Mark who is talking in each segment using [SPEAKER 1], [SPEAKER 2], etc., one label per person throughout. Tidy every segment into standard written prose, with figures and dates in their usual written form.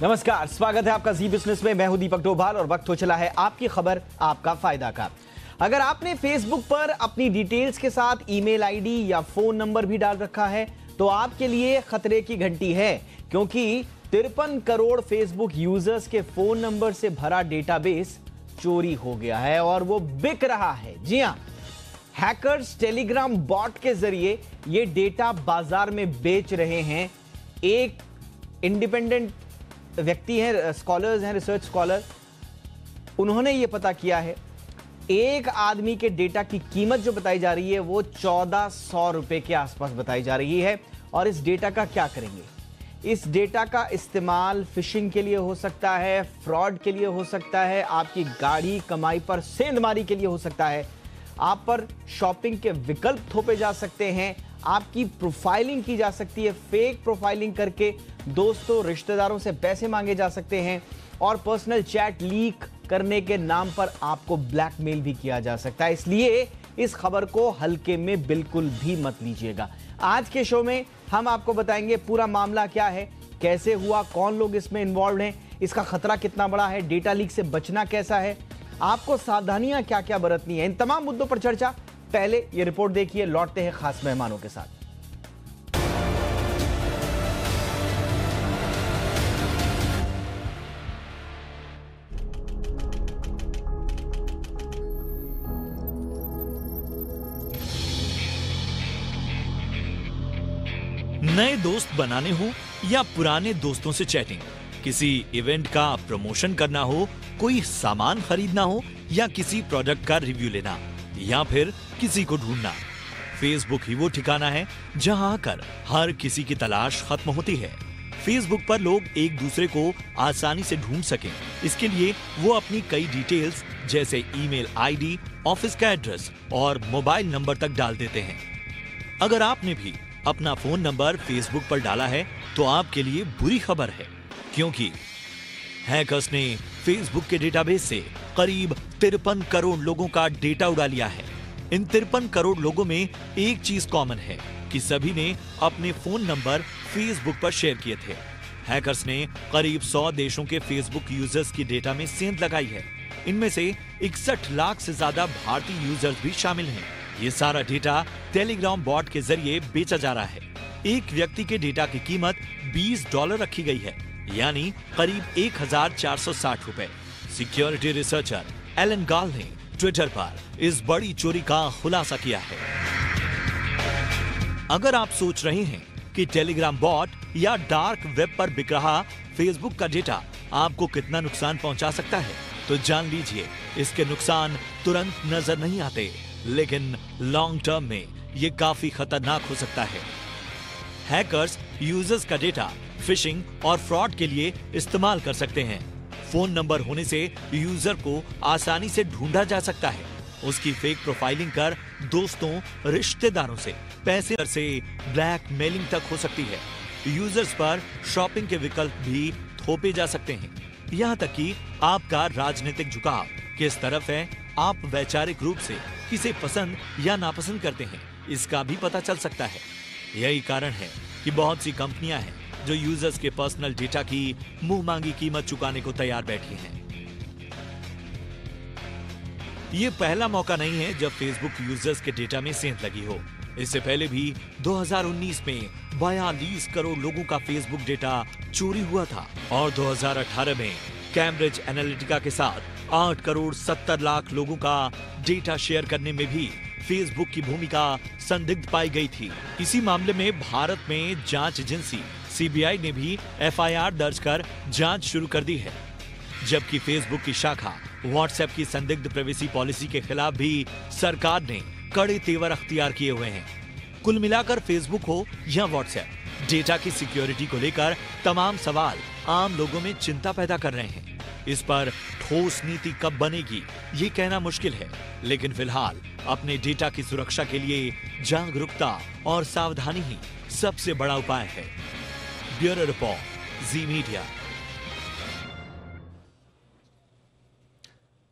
[SPEAKER 1] नमस्कार, स्वागत है आपका जी बिजनेस में। मैं हूं दीपक डोभाल और वक्त हो चला है आपकी खबर आपका फायदा का। अगर आपने फेसबुक पर अपनी डिटेल्स के साथ ईमेल आईडी या फोन नंबर भी डाल रखा है तो आपके लिए खतरे की घंटी है, क्योंकि 53 करोड़ फेसबुक यूजर्स के फोन नंबर से भरा डेटाबेस चोरी हो गया है और वो बिक रहा है। जी हां, हैकर्स टेलीग्राम बॉट के जरिए ये डेटा बाजार में बेच रहे हैं। एक इंडिपेंडेंट व्यक्ति हैं, स्कॉलर्स हैं, रिसर्च स्कॉलर, उन्होंने ये पता किया है एक आदमी के डेटा की कीमत जो बताई जा रही है वो 1400 रुपए के आसपास बताई जा रही है। और इस डेटा का क्या करेंगे? इस डेटा का इस्तेमाल फिशिंग के लिए हो सकता है, फ्रॉड के लिए हो सकता है, आपकी गाढ़ी कमाई पर सेंधमारी के लिए हो सकता है, आप पर शॉपिंग के विकल्प थोपे जा सकते हैं, आपकी प्रोफाइलिंग की जा सकती है, फेक प्रोफाइलिंग करके दोस्तों रिश्तेदारों से पैसे मांगे जा सकते हैं और पर्सनल चैट लीक करने के नाम पर आपको ब्लैकमेल भी किया जा सकता है। इसलिए इस खबर को हल्के में बिल्कुल भी मत लीजिएगा। आज के शो में हम आपको बताएंगे पूरा मामला क्या है, कैसे हुआ, कौन लोग इसमें इन्वॉल्व हैं, इसका खतरा कितना बड़ा है, डेटा लीक से बचना कैसा है, आपको सावधानियां क्या क्या बरतनी है, इन तमाम मुद्दों पर चर्चा। पहले ये रिपोर्ट देखिए, लौटते हैं खास मेहमानों के साथ।
[SPEAKER 2] नए दोस्त बनाने हो या पुराने दोस्तों से चैटिंग, किसी इवेंट का प्रमोशन करना हो, कोई सामान खरीदना हो या किसी प्रोडक्ट का रिव्यू लेना या फिर किसी को ढूंढना, फेसबुक ही वो ठिकाना है जहां आकर हर किसी की तलाश खत्म होती है। फेसबुक पर लोग एक दूसरे को आसानी से ढूंढ सकें, इसके लिए वो अपनी कई डिटेल्स जैसे ईमेल आईडी, ऑफिस का एड्रेस और मोबाइल नंबर तक डाल देते हैं। अगर आपने भी अपना फोन नंबर फेसबुक पर डाला है तो आपके लिए बुरी खबर है, क्योंकि हैकर्स ने फेसबुक के डेटाबेस से करीब 53 करोड़ लोगों का डेटा उड़ा लिया है। इन 53 करोड़ लोगों में एक चीज कॉमन है कि सभी ने अपने फोन नंबर फेसबुक पर शेयर किए थे। हैकर्स ने करीब 100 देशों के फेसबुक यूजर्स की डेटा में सेंध लगाई है। इनमें से 61 लाख से ज्यादा भारतीय यूजर्स भी शामिल हैं। ये सारा डेटा टेलीग्राम बॉट के जरिए बेचा जा रहा है। एक व्यक्ति के डेटा की कीमत $20 रखी गई है, यानी करीब 1460 रुपए। सिक्योरिटी रिसर्चर एलन गाल ने ट्विटर पर इस बड़ी चोरी का खुलासा किया है। अगर आप सोच रहे हैं कि टेलीग्राम बॉट या डार्क वेब पर बिक रहा फेसबुक का डेटा आपको कितना नुकसान पहुंचा सकता है, तो जान लीजिए इसके नुकसान तुरंत नजर नहीं आते, लेकिन लॉन्ग टर्म में ये काफी खतरनाक हो सकता है। हैकर्स यूजर्स का डेटा फिशिंग और फ्रॉड के लिए इस्तेमाल कर सकते हैं। फोन नंबर होने से यूजर को आसानी से ढूंढा जा सकता है। उसकी फेक प्रोफाइलिंग कर दोस्तों, रिश्तेदारों से पैसे से ब्लैकमेलिंग तक हो सकती है। यूजर्स पर शॉपिंग के विकल्प भी थोपे जा सकते हैं। यहाँ तक कि आपका राजनीतिक झुकाव किस तरफ है, आप वैचारिक रूप से किसे पसंद या नापसंद करते हैं, इसका भी पता चल सकता है। यही कारण है कि बहुत सी कंपनियां हैं जो यूजर्स के पर्सनल डेटा की मुंह मांगी कीमत चुकाने को तैयार बैठी हैं। ये पहला मौका नहीं है जब फेसबुक यूजर्स के डेटा में सेंध लगी हो। इससे पहले भी 2019 में 42 करोड़ लोगों का फेसबुक डेटा चोरी हुआ था और 2018 में कैम्ब्रिज एनालिटिका के साथ 8 करोड़ 70 लाख लोगों का डेटा शेयर करने में भी फेसबुक की भूमिका संदिग्ध पाई गई थी। इसी मामले में भारत में जांच एजेंसी सीबीआई ने भी एफआईआर दर्ज कर जांच शुरू कर दी है, जबकि फेसबुक की शाखा व्हाट्सएप की संदिग्ध प्राइवेसी पॉलिसी के खिलाफ भी सरकार ने कड़े तेवर अख्तियार किए हुए हैं। कुल मिलाकर फेसबुक हो या व्हाट्सएप, डेटा की सिक्योरिटी को लेकर तमाम सवाल आम लोगों में चिंता पैदा कर रहे हैं। इस पर ठोस नीति कब बनेगी ये कहना मुश्किल है, लेकिन फिलहाल अपने डेटा की सुरक्षा के लिए जागरूकता और सावधानी ही सबसे बड़ा उपाय है। ब्यूरो रिपोर्ट, जी मीडिया।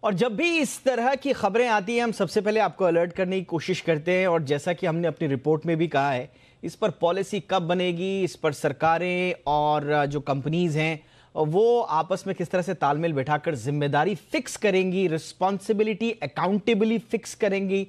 [SPEAKER 1] और जब भी इस तरह की खबरें आती हैं हम सबसे पहले आपको अलर्ट करने की कोशिश करते हैं, और जैसा कि हमने अपनी रिपोर्ट में भी कहा है, इस पर पॉलिसी कब बनेगी, इस पर सरकारें और जो कंपनीज हैं वो आपस में किस तरह से तालमेल बैठाकर जिम्मेदारी फिक्स करेंगी, रिस्पॉन्सिबिलिटी अकाउंटेबली फिक्स करेंगी,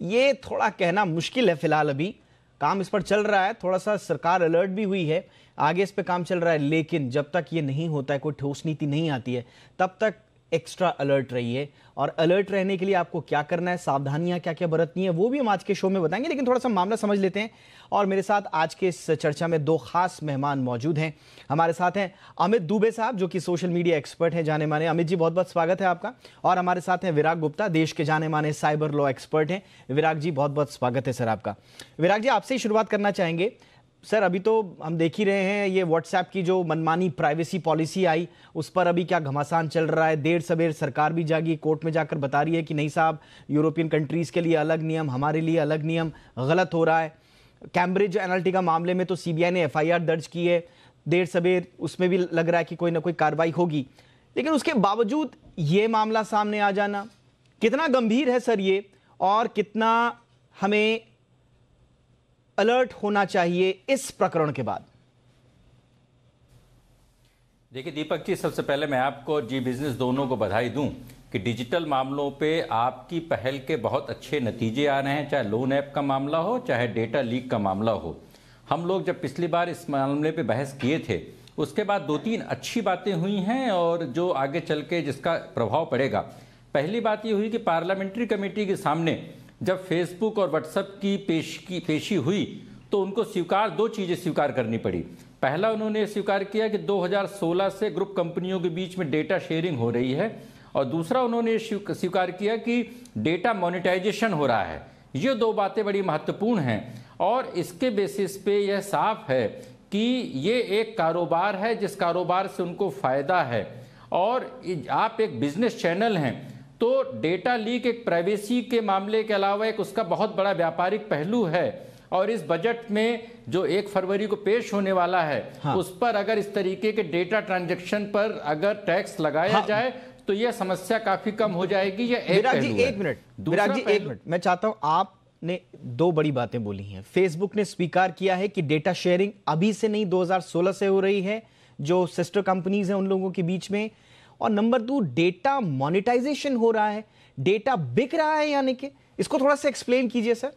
[SPEAKER 1] ये थोड़ा कहना मुश्किल है। फिलहाल अभी काम इस पर चल रहा है, थोड़ा सा सरकार अलर्ट भी हुई है, आगे इस पे काम चल रहा है, लेकिन जब तक ये नहीं होता है, कोई ठोस नीति नहीं आती है, तब तक एक्स्ट्रा अलर्ट रहिए। और अलर्ट रहने के लिए आपको क्या करना है, सावधानियां क्या क्या बरतनी है, वो भी हम आज के शो में बताएंगे। लेकिन थोड़ा सा मामला समझ लेते हैं, और मेरे साथ आज के इस चर्चा में दो खास मेहमान मौजूद हैं। हमारे साथ हैं अमित दुबे साहब, जो कि सोशल मीडिया एक्सपर्ट हैं, जाने माने। अमित जी, बहुत बहुत स्वागत है आपका। और हमारे साथ हैं विराग गुप्ता, देश के जाने माने साइबर लॉ एक्सपर्ट हैं। विराग जी, बहुत बहुत स्वागत है सर आपका। विराग जी, आपसे ही शुरुआत करना चाहेंगे। सर, अभी तो हम देख ही रहे हैं, ये व्हाट्सएप की जो मनमानी प्राइवेसी पॉलिसी आई, उस पर अभी क्या घमासान चल रहा है। देर सवेर सरकार भी जागी, कोर्ट में जाकर बता रही है कि नहीं साहब, यूरोपियन कंट्रीज के लिए अलग नियम, हमारे लिए अलग नियम, गलत हो रहा है। कैम्ब्रिज एनालिटिका मामले में तो सीबीआई ने एफआईआर दर्ज की है, देर सवेर उसमें भी लग रहा है कि कोई ना कोई कार्रवाई होगी। लेकिन उसके बावजूद ये मामला सामने आ जाना कितना गंभीर है सर ये, और कितना हमें अलर्ट होना चाहिए इस प्रकरण के बाद?
[SPEAKER 3] देखिए दीपक जी, सबसे पहले मैं आपको जी बिजनेस दोनों को बधाई दूं कि डिजिटल मामलों पे आपकी पहल के बहुत अच्छे नतीजे आ रहे हैं, चाहे लोन ऐप का मामला हो, चाहे डेटा लीक का मामला हो। हम लोग जब पिछली बार इस मामले पे बहस किए थे, उसके बाद दो तीन अच्छी बातें हुई हैं और जो आगे चल के जिसका प्रभाव पड़ेगा। पहली बात ये हुई कि पार्लियामेंट्री कमेटी के सामने जब फेसबुक और व्हाट्सएप की पेशी हुई तो उनको दो चीज़ें स्वीकार करनी पड़ी। पहला, उन्होंने स्वीकार किया कि 2016 से ग्रुप कंपनियों के बीच में डेटा शेयरिंग हो रही है, और दूसरा उन्होंने स्वीकार किया कि डेटा मोनेटाइजेशन हो रहा है। ये दो बातें बड़ी महत्वपूर्ण हैं, और इसके बेसिस पे यह साफ है कि ये एक कारोबार है जिस कारोबार से उनको फ़ायदा है, और आप एक बिजनेस चैनल हैं, तो डेटा लीक एक प्राइवेसी के मामले के अलावा एक उसका बहुत बड़ा व्यापारिक पहलू है। और इस बजट में जो 1 फरवरी को पेश होने वाला है, हाँ, उस पर अगर इस तरीके के डेटा ट्रांजैक्शन पर अगर टैक्स लगाया जाए तो यह समस्या काफी कम हो जाएगी। ये
[SPEAKER 1] विराग जी एक मिनट, मैं चाहता हूं, आपने दो बड़ी बातें बोली हैं। फेसबुक ने स्वीकार किया है कि डेटा शेयरिंग अभी से नहीं 2016 से हो रही है, जो सिस्टर कंपनीज हैं उन लोगों के बीच में। और नंबर 2, डेटा मोनेटाइजेशन हो रहा है, डेटा बिक रहा है, यानी कि इसको थोड़ा सा एक्सप्लेन कीजिए सर।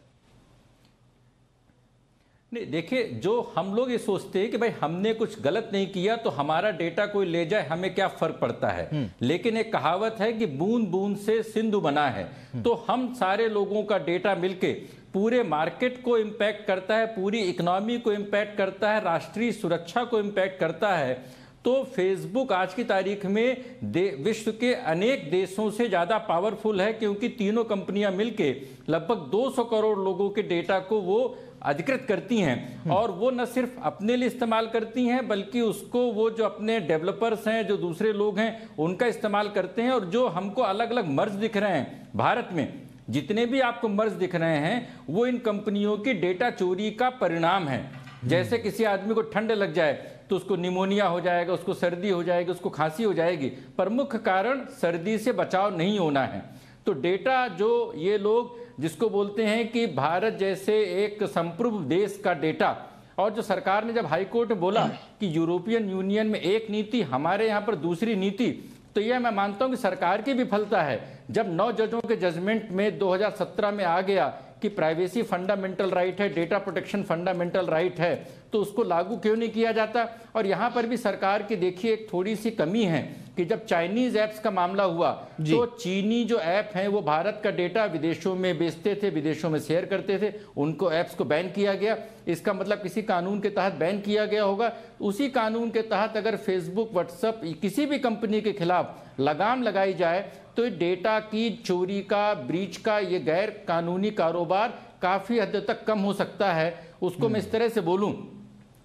[SPEAKER 3] नहीं, देखिए, जो हम लोग ये सोचते हैं कि भाई हमने कुछ गलत नहीं किया तो हमारा डेटा कोई ले जाए, हमें क्या फर्क पड़ता है। लेकिन एक कहावत है कि बूंद बूंद से सिंधु बना है। तो हम सारे लोगों का डेटा मिलके पूरे मार्केट को इम्पैक्ट करता है, पूरी इकोनॉमी को इम्पैक्ट करता है, राष्ट्रीय सुरक्षा को इम्पैक्ट करता है। तो फेसबुक आज की तारीख में विश्व के अनेक देशों से ज़्यादा पावरफुल है, क्योंकि तीनों कंपनियां मिलके लगभग 200 करोड़ लोगों के डेटा को वो अधिकृत करती हैं। और वो न सिर्फ अपने लिए इस्तेमाल करती हैं, बल्कि उसको वो जो अपने डेवलपर्स हैं, जो दूसरे लोग हैं, उनका इस्तेमाल करते हैं। और जो हमको अलग अलग मर्ज दिख रहे हैं भारत में, जितने भी आपको मर्ज दिख रहे हैं, वो इन कंपनियों की डेटा चोरी का परिणाम है। जैसे किसी आदमी को ठंड लग जाए तो उसको निमोनिया हो जाएगा, उसको सर्दी हो जाएगी, उसको खांसी हो जाएगी। प्रमुख कारण सर्दी से बचाव नहीं होना है। तो डेटा जो ये लोग जिसको बोलते हैं कि भारत जैसे एक संप्रभु देश का डेटा, और जो सरकार ने जब हाईकोर्ट में बोला कि यूरोपियन यूनियन में एक नीति, हमारे यहाँ पर दूसरी नीति, तो यह मैं मानता हूँ कि सरकार की विफलता है। जब 9 जजों के जजमेंट में 2017 में आ गया कि प्राइवेसी फंडामेंटल राइट है, डेटा प्रोटेक्शन फंडामेंटल राइट है, तो उसको लागू क्यों नहीं किया जाता। और यहाँ पर भी सरकार की देखिए एक थोड़ी सी कमी है कि जब चाइनीज ऐप्स का मामला हुआ तो चीनी जो ऐप हैं वो भारत का डेटा विदेशों में बेचते थे, विदेशों में शेयर करते थे, उनको ऐप्स को बैन किया गया। इसका मतलब किसी कानून के तहत बैन किया गया होगा। उसी कानून के तहत अगर फेसबुक, व्हाट्सएप, किसी भी कंपनी के खिलाफ लगाम लगाई जाए तो डेटा की चोरी का, ब्रीच का ये गैर कानूनी कारोबार काफी हद तक कम हो सकता है। उसको मैं इस तरह से बोलूं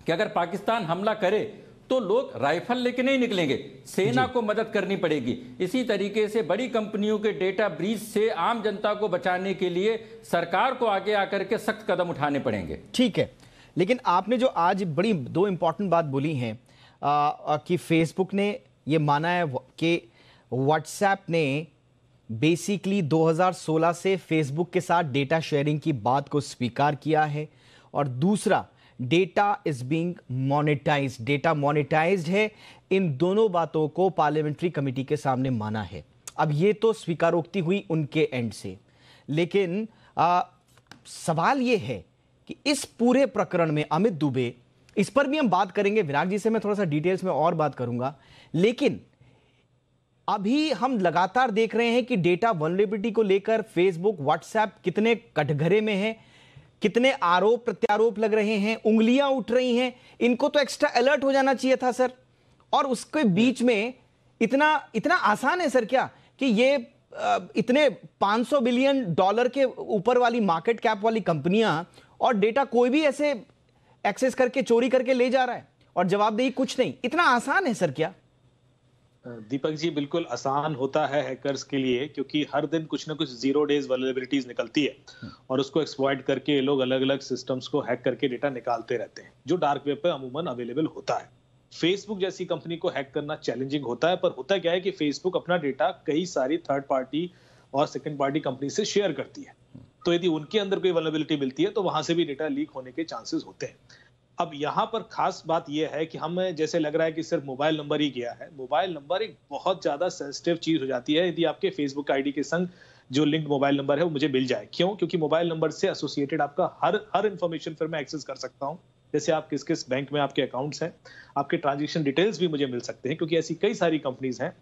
[SPEAKER 3] कि अगर पाकिस्तान हमला करे तो लोग राइफल लेके नहीं निकलेंगे, सेना को मदद करनी पड़ेगी। इसी तरीके से बड़ी कंपनियों के डेटा ब्रीच से आम जनता को बचाने के लिए सरकार को आगे आकर के सख्त कदम उठाने पड़ेंगे।
[SPEAKER 1] ठीक है, लेकिन आपने जो आज बड़ी दो इंपॉर्टेंट बात बोली हैं कि फेसबुक ने ये माना है कि व्हाट्सएप ने बेसिकली 2016 से फेसबुक के साथ डेटा शेयरिंग की बात को स्वीकार किया है, और दूसरा data is being monetised, data monetised है। इन दोनों बातों को पार्लियामेंट्री कमेटी के सामने माना है। अब ये तो स्वीकारोक्ति हुई उनके एंड से, लेकिन सवाल ये है कि इस पूरे प्रकरण में अमित दुबे, इस पर भी हम बात करेंगे, विराग जी से मैं थोड़ा सा डिटेल्स में और बात करूंगा, लेकिन अभी हम लगातार देख रहे हैं कि डेटा वल्नरेबिलिटी को लेकर फेसबुक, व्हाट्सएप कितने कटघरे में है, कितने आरोप प्रत्यारोप लग रहे हैं, उंगलियां उठ रही हैं। इनको तो एक्स्ट्रा अलर्ट हो जाना चाहिए था सर। और उसके बीच में इतना इतना आसान है सर क्या कि ये इतने $500 बिलियन के ऊपर वाली मार्केट कैप वाली कंपनियां और डेटा कोई भी ऐसे एक्सेस करके चोरी करके ले जा रहा है और जवाबदेही कुछ नहीं। इतना आसान है सर क्या?
[SPEAKER 4] दीपक जी, बिल्कुल आसान होता है हैकर्स के लिए, क्योंकि हर दिन कुछ ना कुछ 0 डेज वल्नरेबिलिटीज निकलती है और उसको एक्सप्लॉइट करके ये लोग अलग अलग सिस्टम्स को हैक करके डेटा निकालते रहते हैं, जो डार्क वेब पे अमूमन अवेलेबल होता है। फेसबुक जैसी कंपनी को हैक करना चैलेंजिंग होता है, पर होता क्या है कि फेसबुक अपना डेटा कई सारी थर्ड पार्टी और सेकंड पार्टी कंपनी से शेयर करती है, तो यदि उनके अंदर कोई वल्नरेबिलिटी मिलती है तो वहां से भी डेटा लीक होने के चांसेस होते हैं। अब यहाँ पर खास बात यह है कि हमें जैसे लग रहा है कि सिर्फ मोबाइल नंबर ही गया है। मोबाइल नंबर एक बहुत ज्यादा सेंसिटिव चीज हो जाती है यदि आपके फेसबुक आईडी के संग जो लिंक्ड मोबाइल नंबर है वो मुझे मिल जाए। क्यों? क्योंकि मोबाइल नंबर से एसोसिएटेड आपका हर इंफॉर्मेशन फिर मैं एक्सेस कर सकता हूँ। जैसे आप किस किस बैंक में आपके अकाउंट्स हैं, आपके ट्रांजेक्शन डिटेल्स भी मुझे मिल सकते हैं, क्योंकि ऐसी कई सारी कंपनीज हैं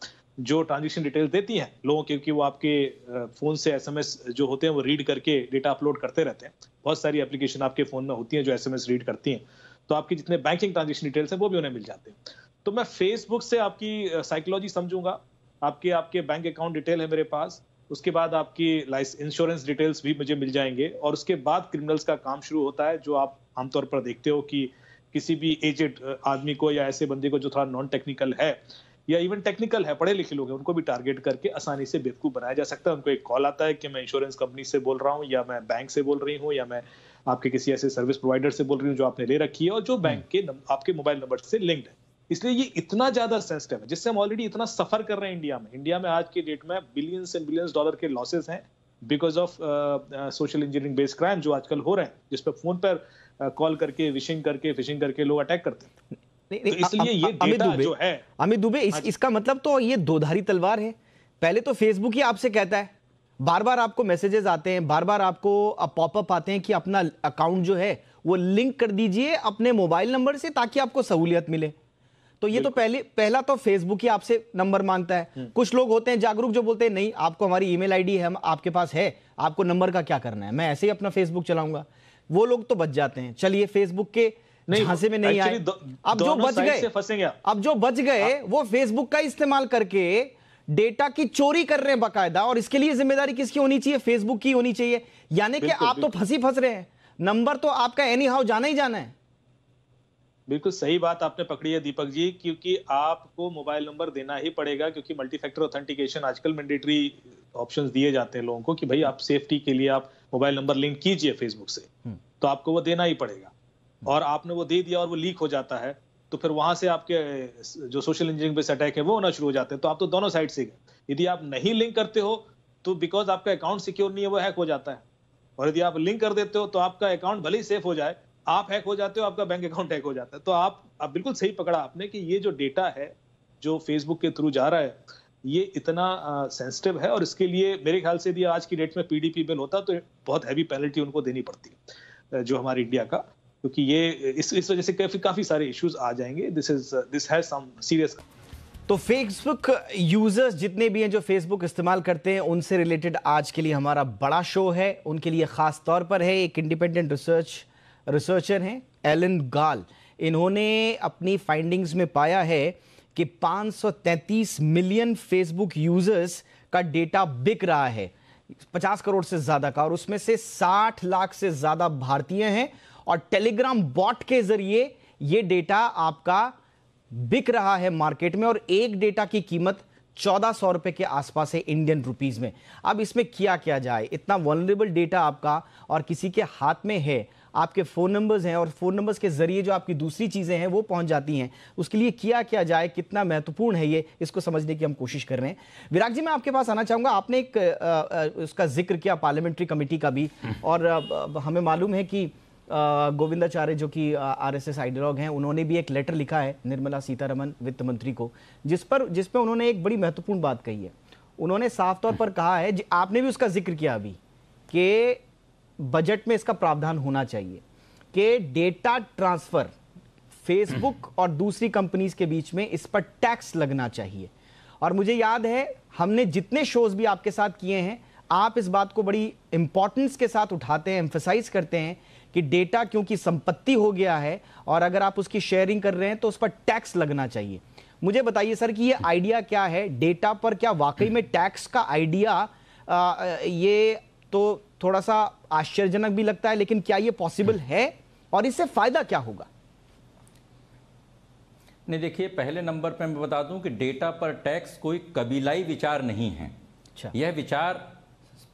[SPEAKER 4] जो ट्रांजेक्शन डिटेल्स देती हैं लोगों के, क्योंकि वो आपके फोन से एसएमएस जो होते हैं वो रीड करके डेटा अपलोड करते रहते हैं। बहुत सारी एप्लीकेशन आपके फोन में होती हैं जो एसएमएस रीड करती हैं, तो आपकी जितने बैंकिंग ट्रांजेक्शन डिटेल्स हैं वो भी उन्हें मिल जाते हैं। तो मैं फेसबुक से आपकी साइकोलॉजी समझूंगा, आपके बैंक अकाउंट डिटेल है मेरे पास, उसके बाद आपकी इंश्योरेंस डिटेल्स भी मुझे मिल जाएंगे, और उसके बाद क्रिमिनल्स का काम शुरू होता है, जो आप आमतौर पर देखते हो कि किसी भी एजेड आदमी को या ऐसे बंदे को जो थोड़ा नॉन टेक्निकल है या इवन टेक्निकल है, पढ़े लिखे लोग हैं, उनको भी टारगेट करके आसानी से बेवकूफ बनाया जा सकता है। उनको एक कॉल आता है कि मैं इंश्योरेंस कंपनी से बोल रहा हूँ, या मैं बैंक से बोल रही हूँ, या मैं आपके किसी ऐसे सर्विस प्रोवाइडर से बोल रही हूँ जो आपने ले रखी है और जो बैंक के आपके मोबाइल नंबर से लिंक्ड है। इसलिए ये इतना ज्यादा सेंसिटिव है, जिससे हम ऑलरेडी इतना सफर कर रहे हैं इंडिया में आज के डेट में बिलियंस एंड बिलियंस डॉलर के लॉसेस हैं because of social engineering based crime जो आजकल हो रहे हैं, जिसपे फोन पर कॉल करके विशिंग करके लोग अटैक करते हैं। तो इसलिए ये डेटा जो है
[SPEAKER 1] अमित दुबे, इसका मतलब तो ये दोधारी तलवार है। पहले तो फेसबुक ही आपसे कहता है, बार बार आपको मैसेजेस आते हैं, बार बार आपको पॉपअप आते हैं कि अपना अकाउंट जो है वो लिंक कर दीजिए अपने मोबाइल नंबर से ताकि आपको सहूलियत मिले। तो ये तो पहला तो फेसबुक ही आपसे नंबर मांगता है। कुछ लोग होते हैं जागरूक जो बोलते हैं नहीं, आपको हमारी ईमेल आईडी है, हम आपके पास है, आपको नंबर का क्या करना है, मैं ऐसे ही अपना फेसबुक चलाऊंगा। वो लोग तो बच जाते हैं। चलिए फेसबुक के झांसे में नहीं आए। अब जो बच गए वो फेसबुक का इस्तेमाल करके डेटा की चोरी कर रहे हैं बाकायदा, और इसके लिए जिम्मेदारी किसकी होनी चाहिए? फेसबुक की होनी चाहिए। यानी कि आप तो फंस रहे हैं, नंबर तो आपका एनी हाउ जाना ही जाना है।
[SPEAKER 4] बिल्कुल सही बात आपने पकड़ी है दीपक जी, क्योंकि आपको मोबाइल नंबर देना ही पड़ेगा, क्योंकि मल्टी फैक्टर ऑथेंटिकेशन आजकल मैंडेटरी ऑप्शंस दिए जाते हैं लोगों को कि भाई आप सेफ्टी के लिए आप मोबाइल नंबर लिंक कीजिए फेसबुक से, तो आपको वो देना ही पड़ेगा। और आपने वो दे दिया और वो लीक हो जाता है, तो फिर वहां से आपके जो सोशल इंजीनियरिंग बेस्ड अटैक है वो होना शुरू हो जाते हैं। तो आप तो दोनों साइड से गए। यदि आप नहीं लिंक करते हो तो बिकॉज आपका अकाउंट सिक्योर नहीं है वो हैक हो जाता है, और यदि आप लिंक कर देते हो तो आपका अकाउंट भले ही सेफ हो जाए, आप हैक हो जाते हो, आपका बैंक अकाउंट हैक हो जाता है। तो आप बिल्कुल सही पकड़ा आपने कि ये जो डेटा है जो फेसबुक के थ्रू जा रहा है ये इतना सेंसिटिव है, और इसके लिए मेरे ख्याल से यदि आज की डेट में पीडीपी बिल होता तो बहुत हैवी पेनल्टी उनको देनी पड़ती है जो हमारे इंडिया का, क्योंकि ये इस वजह से काफी सारे इश्यूज आ जाएंगे। This has some serious.
[SPEAKER 1] तो फेसबुक यूजर्स जितने भी हैं जो फेसबुक इस्तेमाल करते हैं उनसे रिलेटेड आज के लिए हमारा बड़ा शो है। उनके लिए खास तौर पर है एक इंडिपेंडेंट रिसर्चर हैं एलन गाल। इन्होंने अपनी फाइंडिंग्स में पाया है कि 533 मिलियन फेसबुक यूजर्स का डेटा बिक रहा है, 50 करोड़ से ज्यादा का, और उसमें से 60 लाख से ज्यादा भारतीय हैं। और टेलीग्राम बॉट के जरिए ये डेटा आपका बिक रहा है मार्केट में, और एक डेटा की कीमत 1400 रुपए के आसपास है इंडियन रुपीस में। अब इसमें किया जाए? इतना वल्नरेबल डेटा आपका और किसी के हाथ में है, आपके फ़ोन नंबर्स हैं और फ़ोन नंबर्स के ज़रिए जो आपकी दूसरी चीज़ें हैं वो पहुंच जाती हैं। उसके लिए किया जाए? कितना महत्वपूर्ण है ये, इसको समझने की हम कोशिश कर रहे हैं। विराग जी, मैं आपके पास आना चाहूँगा। आपने एक उसका जिक्र किया पार्लियामेंट्री कमेटी का भी, और हमें मालूम है कि गोविंदाचार्य जो कि आरएसएस आइडियोलॉग हैं, उन्होंने भी एक लेटर लिखा है निर्मला सीतारमण वित्त मंत्री को, जिस पे उन्होंने एक बड़ी महत्वपूर्ण बात कही है। उन्होंने साफ तौर पर कहा है, आपने भी उसका जिक्र किया अभी, कि बजट में इसका प्रावधान होना चाहिए कि डेटा ट्रांसफर फेसबुक और दूसरी कंपनीज के बीच में इस पर टैक्स लगना चाहिए। और मुझे याद है हमने जितने शोज भी आपके साथ किए हैं, आप इस बात को बड़ी इंपॉर्टेंस के साथ उठाते हैं, एम्फसाइज करते हैं कि डेटा क्योंकि संपत्ति हो गया है और अगर आप उसकी शेयरिंग कर रहे हैं तो उस पर टैक्स लगना चाहिए। मुझे बताइए सर कि ये आइडिया क्या है डेटा पर, क्या वाकई में टैक्स का आइडिया ये तो थोड़ा सा आश्चर्यजनक भी लगता है, लेकिन क्या ये पॉसिबल है और इससे फायदा क्या होगा?
[SPEAKER 3] नहीं, देखिए, पहले नंबर पे मैं बता दूं कि डेटा पर टैक्स कोई कबीलाई विचार नहीं है।
[SPEAKER 1] अच्छा।
[SPEAKER 3] यह विचार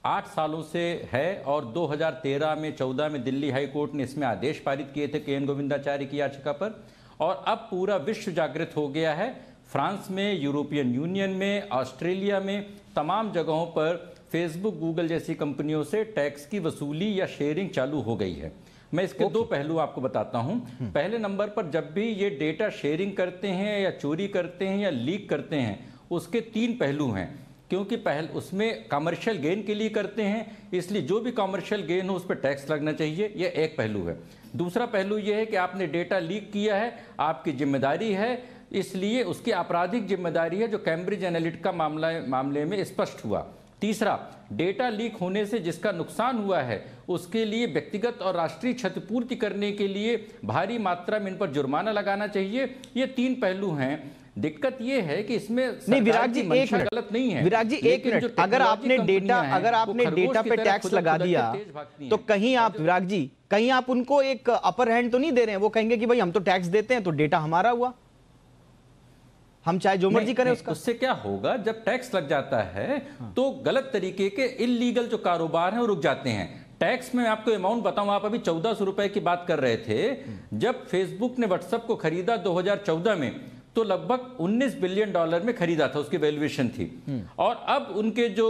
[SPEAKER 3] 8 सालों से है और 2013 में 14 में दिल्ली हाई कोर्ट ने इसमें आदेश पारित किए थे के.एन. गोविंदाचार्य की याचिका पर, और अब पूरा विश्व जागृत हो गया है। फ्रांस में, यूरोपियन यूनियन में, ऑस्ट्रेलिया में, तमाम जगहों पर फेसबुक, गूगल जैसी कंपनियों से टैक्स की वसूली या शेयरिंग चालू हो गई है। मैं इसके दो पहलू आपको बताता हूं। पहले नंबर पर जब भी ये डेटा शेयरिंग करते हैं या चोरी करते हैं या लीक करते हैं, उसके 3 पहलू हैं। क्योंकि उसमें कमर्शियल गेन के लिए करते हैं, इसलिए जो भी कमर्शियल गेन हो उस पर टैक्स लगना चाहिए। यह एक पहलू है। दूसरा पहलू यह है कि आपने डेटा लीक किया है, आपकी जिम्मेदारी है, इसलिए उसकी आपराधिक जिम्मेदारी है, जो कैम्ब्रिज एनालिटिका मामले में स्पष्ट हुआ। तीसरा, डेटा लीक होने से जिसका नुकसान हुआ है उसके लिए व्यक्तिगत और राष्ट्रीय क्षतिपूर्ति करने के लिए भारी मात्रा में इन पर जुर्माना लगाना चाहिए। ये 3 पहलू हैं। दिक्कत ये है कि इसमें
[SPEAKER 1] नहीं विराग जी, एक मिनट
[SPEAKER 3] गलत नहीं है।
[SPEAKER 1] विराग जी, एक मिनट, अगर आपने डेटा पे टैक्स लगा दिया तो कहीं आप, विराग जी, कहीं आप उनको एक अपर हैंड तो नहीं दे रहे हैं? वो कहेंगे कि भाई हम तो टैक्स देते हैं तो डेटा हमारा हुआ, हम चाहे जो मर्जी करें उसका।
[SPEAKER 3] उससे क्या होगा, जब टैक्स लग जाता है तो गलत तरीके के इल्लीगल जो कारोबार हैं वो रुक जाते हैं। टैक्स में आपको अमाउंट बताऊं, आप अभी 1400 रुपए की बात कर रहे थे। जब फेसबुक ने व्हाट्सएप को खरीदा 2014 में, तो लगभग $19 बिलियन में खरीदा था, उसकी वैल्यूएशन थी। और अब उनके जो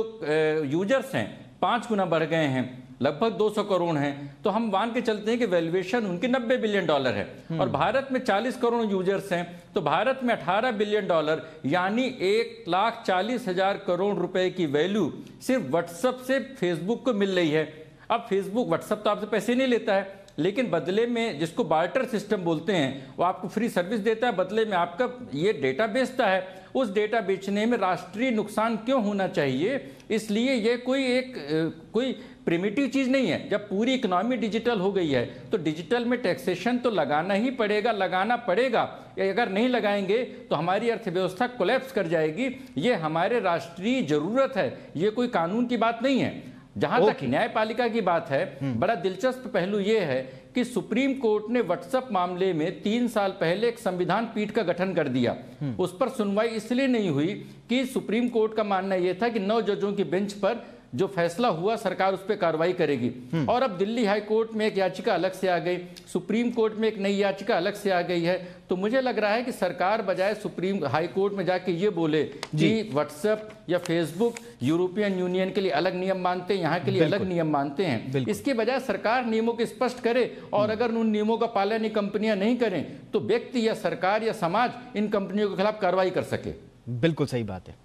[SPEAKER 3] यूजर्स हैं 5 गुना बढ़ गए हैं, लगभग 200 करोड़ हैं। तो हम मान के चलते हैं कि वैल्यूएशन उनकी $90 बिलियन है। और भारत में 40 करोड़ यूजर्स हैं, तो भारत में $18 बिलियन यानी 1,40,000 करोड़ रुपए की वैल्यू सिर्फ व्हाट्सएप से फेसबुक को मिल रही है। अब फेसबुक, व्हाट्सएप तो आपसे पैसे नहीं लेता है, लेकिन बदले में, जिसको बार्टर सिस्टम बोलते हैं, वो आपको फ्री सर्विस देता है, बदले में आपका ये डेटा बेचता है। उस डेटा बेचने में राष्ट्रीय नुकसान क्यों होना चाहिए? इसलिए ये कोई प्रिमिटिव चीज नहीं है। जब पूरी इकोनॉमी डिजिटल हो गई है तो डिजिटल में टैक्सेशन तो लगाना ही पड़ेगा, लगाना पड़ेगा। अगर नहीं लगाएंगे तो हमारी अर्थव्यवस्था कोलैप्स कर जाएगी। ये हमारे राष्ट्रीय जरूरत है, ये कोई कानून की बात नहीं है। जहां तक न्यायपालिका की बात है, बड़ा दिलचस्प पहलू यह है कि सुप्रीम कोर्ट ने व्हाट्सएप मामले में 3 साल पहले एक संविधान पीठ का गठन कर दिया। उस पर सुनवाई इसलिए नहीं हुई कि सुप्रीम कोर्ट का मानना यह था कि 9 जजों की बेंच पर जो फैसला हुआ सरकार उस पर कार्रवाई करेगी। और अब दिल्ली हाई कोर्ट में एक याचिका अलग से आ गई, सुप्रीम कोर्ट में एक नई याचिका अलग से आ गई है। तो मुझे लग रहा है कि सरकार बजाय सुप्रीम हाई कोर्ट में जाके ये बोले कि व्हाट्सएप या फेसबुक यूरोपियन यूनियन के लिए अलग नियम मानते हैं, यहाँ के लिए अलग नियम मानते हैं, इसके बजाय सरकार नियमों को स्पष्ट करे। और अगर उन नियमों का पालन ये कंपनियां नहीं करें तो व्यक्ति या सरकार या समाज इन कंपनियों के खिलाफ कार्रवाई कर सके।
[SPEAKER 1] बिल्कुल सही बात है।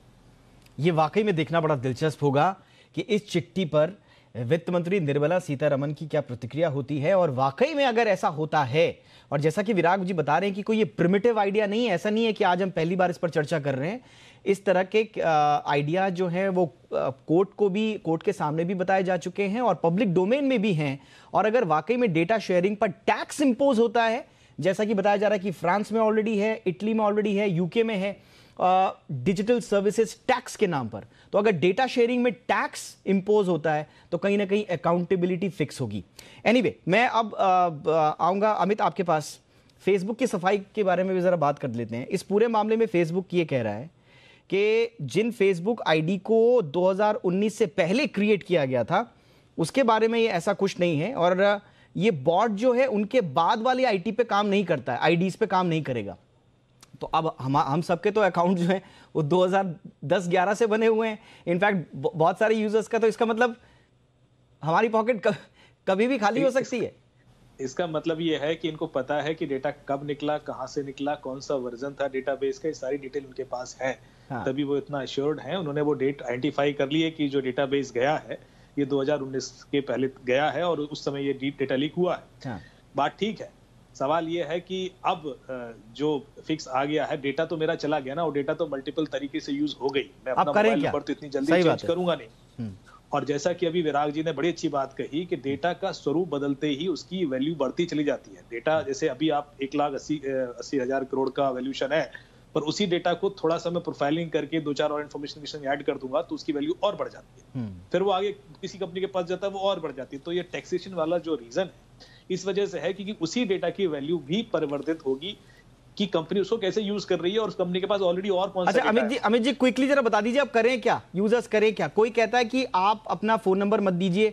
[SPEAKER 1] ये वाकई में देखना बड़ा दिलचस्प होगा कि इस चिट्ठी पर वित्त मंत्री निर्मला सीतारमण की क्या प्रतिक्रिया होती है। और वाकई में अगर ऐसा होता है, और जैसा कि विराग जी बता रहे हैं कि कोई ये प्रिमिटिव आइडिया नहीं है, ऐसा नहीं है कि आज हम पहली बार इस पर चर्चा कर रहे हैं। इस तरह के आइडिया जो है वो कोर्ट के सामने भी बताए जा चुके हैं और पब्लिक डोमेन में भी हैं। और अगर वाकई में डेटा शेयरिंग पर टैक्स इंपोज होता है, जैसा कि बताया जा रहा है कि फ्रांस में ऑलरेडी है, इटली में ऑलरेडी है, यूके में है, डिजिटल सर्विसेज टैक्स के नाम पर, तो अगर डेटा शेयरिंग में टैक्स इंपोज होता है तो कहीं ना कहीं अकाउंटेबिलिटी फिक्स होगी। एनीवे, मैं अब आऊंगा अमित आपके पास। फेसबुक की सफाई के बारे में भी जरा बात कर लेते हैं। इस पूरे मामले में फेसबुक ये कह रहा है कि जिन फेसबुक आईडी को 2019 से पहले क्रिएट किया गया था उसके बारे में ये ऐसा कुछ नहीं है, और ये बॉट जो है उनके बाद वाली आईटी पे काम नहीं करता है, आईडीज पे काम नहीं करेगा। तो अब हम सबके तो अकाउंट जो है वो 2010-11 से बने हुए हैं। इनफैक्ट बहुत सारे यूजर्स का, तो इसका मतलब हमारी पॉकेट कभी भी खाली हो सकती है।
[SPEAKER 4] इसका मतलब ये है कि इनको पता है कि डेटा कब निकला, कहाँ से निकला, कौन सा वर्जन था डेटाबेस का, ये सारी डिटेल उनके पास है।
[SPEAKER 1] हाँ।
[SPEAKER 4] तभी वो इतना अश्योर्ड है। उन्होंने वो डेट आइडेंटिफाई कर ली है कि जो डेटाबेस गया है ये 2019 के पहले गया है और उस समय ये डेटा लीक हुआ है।
[SPEAKER 1] हाँ।
[SPEAKER 4] बात ठीक है। सवाल ये है कि अब जो फिक्स आ गया है, डेटा तो मेरा चला गया ना, और डेटा तो मल्टीपल तरीके से यूज हो गई। मैं अपना मोबाइल नंबर तो इतनी जल्दी चेंज करूंगा नहीं। और जैसा कि अभी विराग जी ने बड़ी अच्छी बात कही कि डेटा का स्वरूप बदलते ही उसकी वैल्यू बढ़ती चली जाती है। डेटा जैसे अभी आप 1,80,000 करोड़ का वैल्यूशन है, पर उसी डेटा को थोड़ा सा मैं प्रोफाइलिंग करके 2-4 और इन्फॉर्मेशन ऐड कर दूंगा तो उसकी वैल्यू और बढ़ जाती है। फिर वो आगे किसी कंपनी के पास जाता है, वो और बढ़ जाती है। तो ये टैक्सेशन वाला जो रीजन है इस वजह से है क्योंकि उसी डेटा की वैल्यू भी परिवर्तित होगी कि कंपनी उसको कैसे यूज कर रही है और उस कंपनी के पास ऑलरेडी और कौन सा।
[SPEAKER 1] अच्छा अमित जी क्विकली जरा बता दीजिए, आप करें क्या, यूजर्स करें क्या? कोई कहता है कि आप अपना फोन नंबर मत दीजिए,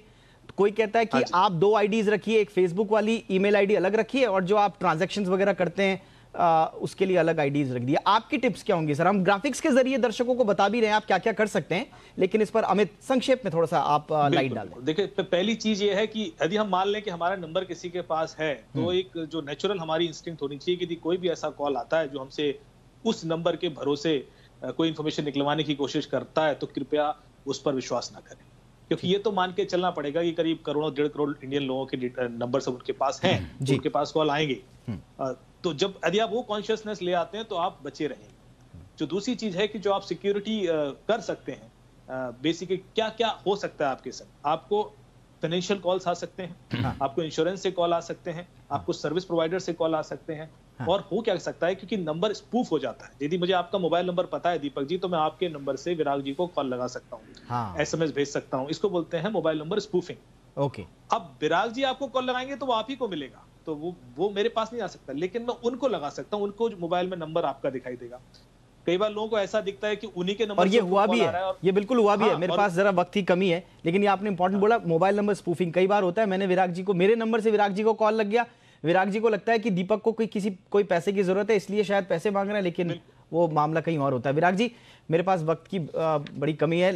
[SPEAKER 1] कोई कहता है कि आप 2 आईडीज रखिए, एक फेसबुक वाली ईमेल आईडी अलग रखिए और जो आप ट्रांजैक्शंस वगैरह करते हैं उसके लिए अलग आईडीज रख दिए। आपकी टिप्स क्या होंगी सर? हम ग्राफिक्स के जरिए दर्शकों को बता भी रहे हैं आप क्या क्या कर सकते हैं, लेकिन इस पर अमित संक्षेप में थोड़ा सा आप लाइट डाल दें।
[SPEAKER 4] देखिए, पहली चीज ये है कि यदि हम मान लें कि हमारा नंबर किसी के पास है तो एक जो नेचुरल हमारी इंस्टिंक्ट होनी चाहिए कि यदि कोई भी ऐसा कॉल आता है जो हमसे उस नंबर के भरोसे कोई इंफॉर्मेशन निकलवाने की कोशिश करता है तो कृपया उस पर विश्वास ना करें, क्योंकि ये तो मान के चलना पड़ेगा कि करीब करोड़ों 1.5 करोड़ इंडियन लोगों के नंबर सब उनके पास हैं, उनके पास कॉल आएंगे। तो जब यदि आप वो कॉन्शियसनेस ले आते हैं तो आप बचे रहेंगे। जो दूसरी चीज है कि जो आप सिक्योरिटी कर सकते हैं, बेसिकली क्या क्या हो सकता है आपके साथ। आपको फाइनेंशियल कॉल्स आ सकते हैं, आपको इंश्योरेंस से कॉल आ सकते हैं, आपको सर्विस प्रोवाइडर से कॉल आ सकते हैं। और हो क्या सकता है, क्योंकि नंबर स्पूफ हो जाता है। यदि मुझे आपका मोबाइल नंबर पता है दीपक जी, तो मैं आपके नंबर से विराग जी को कॉल लगा सकता हूँ, SMS भेज सकता हूँ। इसको बोलते हैं मोबाइल नंबर स्पूफिंग।
[SPEAKER 1] ओके।
[SPEAKER 4] अब विराग जी आपको कॉल लगाएंगे तो वो आप ही को मिलेगा, तो वो मेरे पास नहीं आ सकता, लेकिन मैं उनको लगा सकता हूँ, उनको मोबाइल में नंबर आपका दिखाई देगा। कई बार लोगों को ऐसा दिखता है कि उन्हीं के नंबर,
[SPEAKER 1] और ये हुआ भी है, ये बिल्कुल हुआ भी है। मेरे पास जरा वक्त की कमी है, लेकिन ये आपने इंपॉर्टेंट बोला, मोबाइल नंबर स्पूफिंग कई बार होता है। मैंने विराग जी को, मेरे नंबर से विराग जी को कॉल लग गया, विराग जी को लगता है कि दीपक को कोई पैसे की जरूरत है इसलिए शायद पैसे मांग रहे हैं, लेकिन वो मामला कहीं और होता है। विराग जी, मेरे पास वक्त की बड़ी कमी है,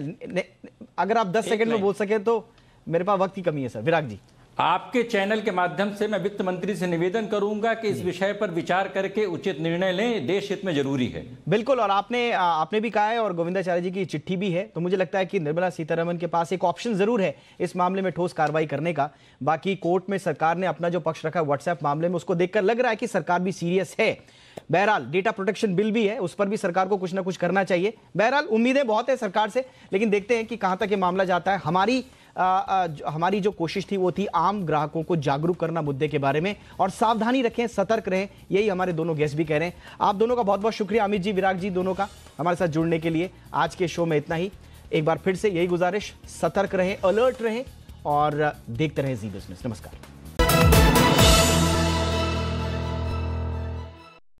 [SPEAKER 1] अगर आप 10 सेकंड में बोल सके तो। मेरे पास वक्त की कमी है सर। विराग जी,
[SPEAKER 3] आपके चैनल के माध्यम से मैं वित्त मंत्री से निवेदन करूंगा कि इस विषय पर विचार करके उचित निर्णय लें, देश हित में जरूरी है।
[SPEAKER 1] बिल्कुल। और आपने भी कहा है और गोविंदाचार्य जी की चिट्ठी भी है, तो मुझे लगता है कि निर्मला सीतारमण के पास एक ऑप्शन जरूर है इस मामले में ठोस कार्रवाई करने का। बाकी कोर्ट में सरकार ने अपना जो पक्ष रखा है व्हाट्सएप मामले में, उसको देखकर लग रहा है कि सरकार भी सीरियस है। बहरहाल डेटा प्रोटेक्शन बिल भी है, उस पर भी सरकार को कुछ ना कुछ करना चाहिए। बहरहाल उम्मीदें बहुत है सरकार से, लेकिन देखते हैं कि कहां तक ये मामला जाता है। हमारी जो कोशिश थी वो थी आम ग्राहकों को जागरूक करना मुद्दे के बारे में, और सावधानी रखें, सतर्क रहें, यही हमारे दोनों गेस्ट भी कह रहे हैं। आप दोनों का बहुत बहुत शुक्रिया, अमित जी, विराग जी, दोनों का हमारे साथ जुड़ने के लिए। आज के शो में इतना ही। एक बार फिर से यही गुजारिश, सतर्क रहें, अलर्ट रहें और देखते रहें जी बिजनेस। नमस्कार।